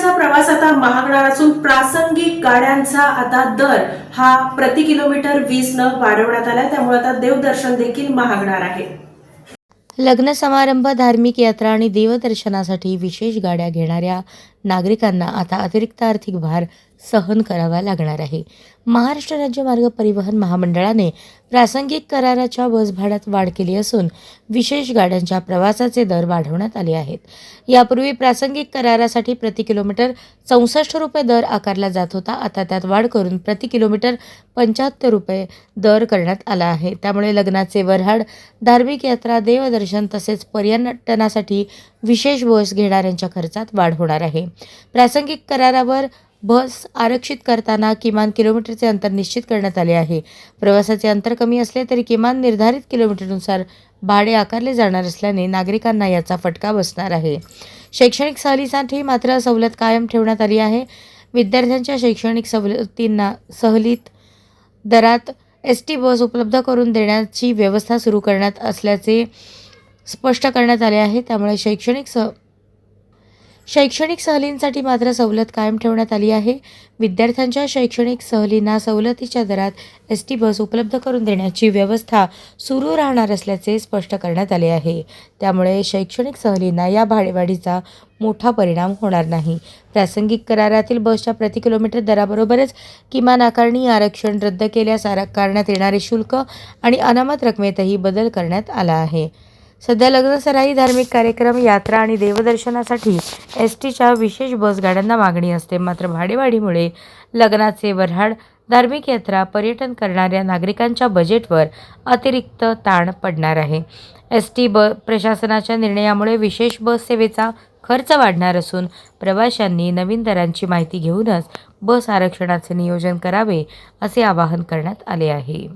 देवदर्शनाचा प्रवास आता महागणार असून प्रासंगिक गाड्यांचा आता दर हा प्रति किलोमीटर 20 न वाढवण्यात आला। त्यामुळे आता देवदर्शन देखील महागणार आहे। लग्न समारंभ, धार्मिक यात्रा आणि देवदर्शनासाठी विशेष गाड्या घेणाऱ्या नागरिकांना आता अतिरिक्त आर्थिक भार सहन करावा लागणार आहे। महाराष्ट्र राज्य मार्ग परिवहन महामंडळाने प्रासंगिक कराराच्या बस भाड्यात वाढ केली असून विशेष गाड्यांच्या प्रवासाचे दर वाढवण्यात आले आहेत। यापूर्वी प्रासंगिक करारासाठी प्रति किलोमीटर 64 रुपये दर आकारला जात होता। आता त्यात वाढ करून प्रति किलोमीटर 75 रुपये दर करण्यात आला आहे। त्यामुळे लग्नाचे वऱ्हाड, धार्मिक यात्रा, देवदर्शन तसेच पर्यटनासाठी विशेष बस घेणाऱ्यांच्या खर्चात वाढ होणार आहे। प्रासंगिक करारावर बस आरक्षित करताना किमान किलोमीटरचे अंतर निश्चित करण्यात आले आहे। प्रवासाचे अंतर कमी असले तरी किमान निर्धारित किलोमीटरनुसार भाडे आकारले जाणार असल्याने नागरिकांना याचा फटका बसणार आहे। शैक्षणिक सहलीसाठी मात्र सवलत कायम ठेवण्यात आली आहे। विद्यार्थ्यांच्या शैक्षणिक सहलीत दरात एसटी बस उपलब्ध करून देण्याची व्यवस्था सुरू करण्यात असल्याचे स्पष्ट करण्यात आले आहे। त्यामुळे शैक्षणिक सहलींसाठी मात्र सवलत कायम ठेवण्यात आली आहे। विद्यार्थ्यांच्या शैक्षणिक सहलींना सवलतीच्या दरात एसटी बस उपलब्ध करून देण्याची व्यवस्था सुरू राहणार असल्याचे स्पष्ट करण्यात आले आहे। त्यामुळे शैक्षणिक सहलींना या भाडेवाढीचा मोठा परिणाम होणार नाही। प्रासंगिक करारातील बसच्या प्रति किलोमीटर दराबरोबरच किमान आकारणी, आरक्षण रद्द केल्यास आकारण्यात येणारे शुल्क आणि अनामत रकमेतही बदल करण्यात आला आहे। सध्या लग्नसराई, धार्मिक कार्यक्रम, यात्रा आणि देवदर्शनासाठी एसटीच्या विशेष बस गाड्यांना मागणी असते। मात्र भाडेवाढीमुळे लग्नाचे वऱ्हाड, धार्मिक यात्रा, पर्यटन करणाऱ्या नागरिकांच्या बजेटवर अतिरिक्त ताण पडणार आहे। एसटी प्रशासनाच्या निर्णयामुळे विशेष बस सेवेचा खर्च वाढणार असून प्रवाशांनी नवीन दरांची माहिती घेऊनच बस आरक्षणाचे नियोजन करावे असे आवाहन करण्यात आले आहे।